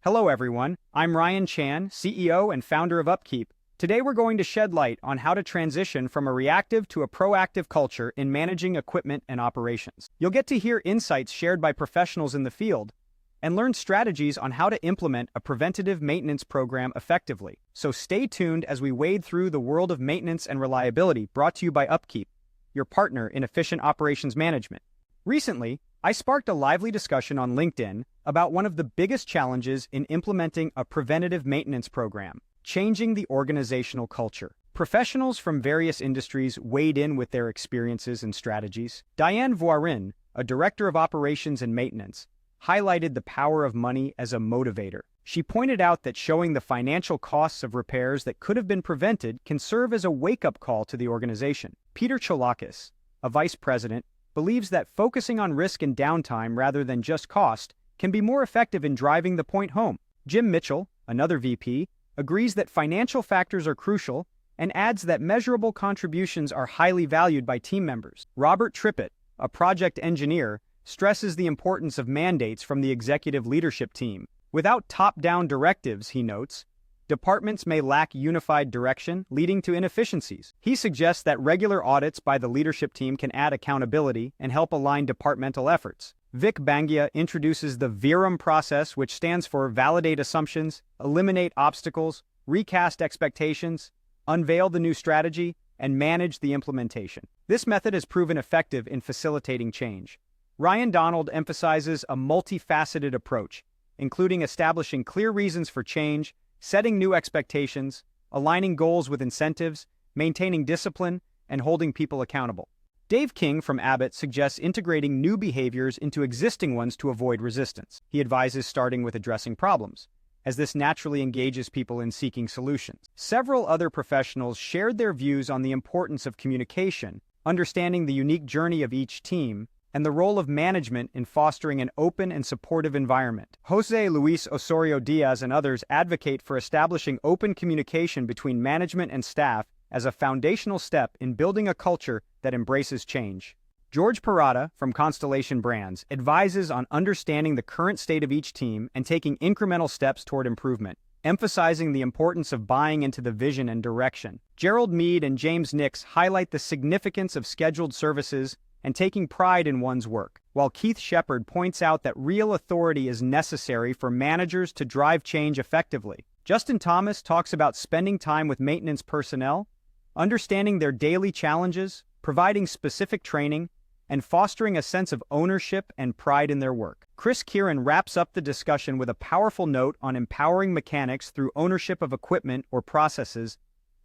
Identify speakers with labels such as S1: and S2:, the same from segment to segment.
S1: Hello everyone, I'm Ryan Chan, CEO and founder of UpKeep. Today we're going to shed light on how to transition from a reactive to a proactive culture in managing equipment and operations. You'll get to hear insights shared by professionals in the field and learn strategies on how to implement a preventative maintenance program effectively. So stay tuned as we wade through the world of maintenance and reliability, brought to you by UpKeep, your partner in efficient operations management. Recently, I sparked a lively discussion on LinkedIn about one of the biggest challenges in implementing a preventative maintenance program: changing the organizational culture. Professionals from various industries weighed in with their experiences and strategies. Diane VERUM, a director of operations and maintenance, highlighted the power of money as a motivator. She pointed out that showing the financial costs of repairs that could have been prevented can serve as a wake-up call to the organization. Peter Chalakis, a vice president, believes that focusing on risk and downtime rather than just cost can be more effective in driving the point home. Jim Mitchell, another VP, agrees that financial factors are crucial and adds that measurable contributions are highly valued by team members. Robert Trippett, a project engineer, stresses the importance of mandates from the executive leadership team. Without top-down directives, he notes, departments may lack unified direction, leading to inefficiencies. He suggests that regular audits by the leadership team can add accountability and help align departmental efforts. Vic Bangia introduces the VERUM process, which stands for validate assumptions, eliminate obstacles, recast expectations, unveil the new strategy, and manage the implementation. This method has proven effective in facilitating change. Ryan Donald emphasizes a multifaceted approach, including establishing clear reasons for change, setting new expectations, aligning goals with incentives, maintaining discipline, and holding people accountable. Dave King from Abbott suggests integrating new behaviors into existing ones to avoid resistance. He advises starting with addressing problems, as this naturally engages people in seeking solutions. Several other professionals shared their views on the importance of communication, understanding the unique journey of each team, and the role of management in fostering an open and supportive environment. Jose Luis Osorio Diaz and others advocate for establishing open communication between management and staff as a foundational step in building a culture that embraces change. George Parada from Constellation Brands advises on understanding the current state of each team and taking incremental steps toward improvement, emphasizing the importance of buying into the vision and direction. Gerald Mead and James Nix highlight the significance of scheduled services and taking pride in one's work, while Keith Shepard points out that real authority is necessary for managers to drive change effectively. Justin Thomas talks about spending time with maintenance personnel, understanding their daily challenges, providing specific training, and fostering a sense of ownership and pride in their work. Chris Kieran wraps up the discussion with a powerful note on empowering mechanics through ownership of equipment or processes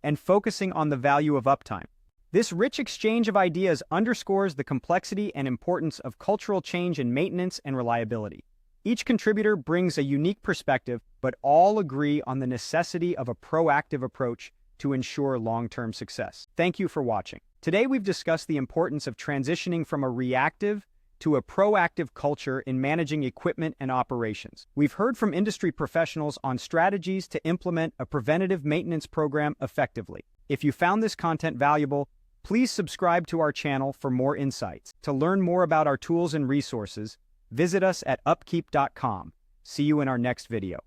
S1: and focusing on the value of uptime. This rich exchange of ideas underscores the complexity and importance of cultural change in maintenance and reliability. Each contributor brings a unique perspective, but all agree on the necessity of a proactive approach to ensure long-term success. Thank you for watching. Today we've discussed the importance of transitioning from a reactive to a proactive culture in managing equipment and operations. We've heard from industry professionals on strategies to implement a preventative maintenance program effectively. If you found this content valuable, please subscribe to our channel for more insights. To learn more about our tools and resources, visit us at upkeep.com. See you in our next video.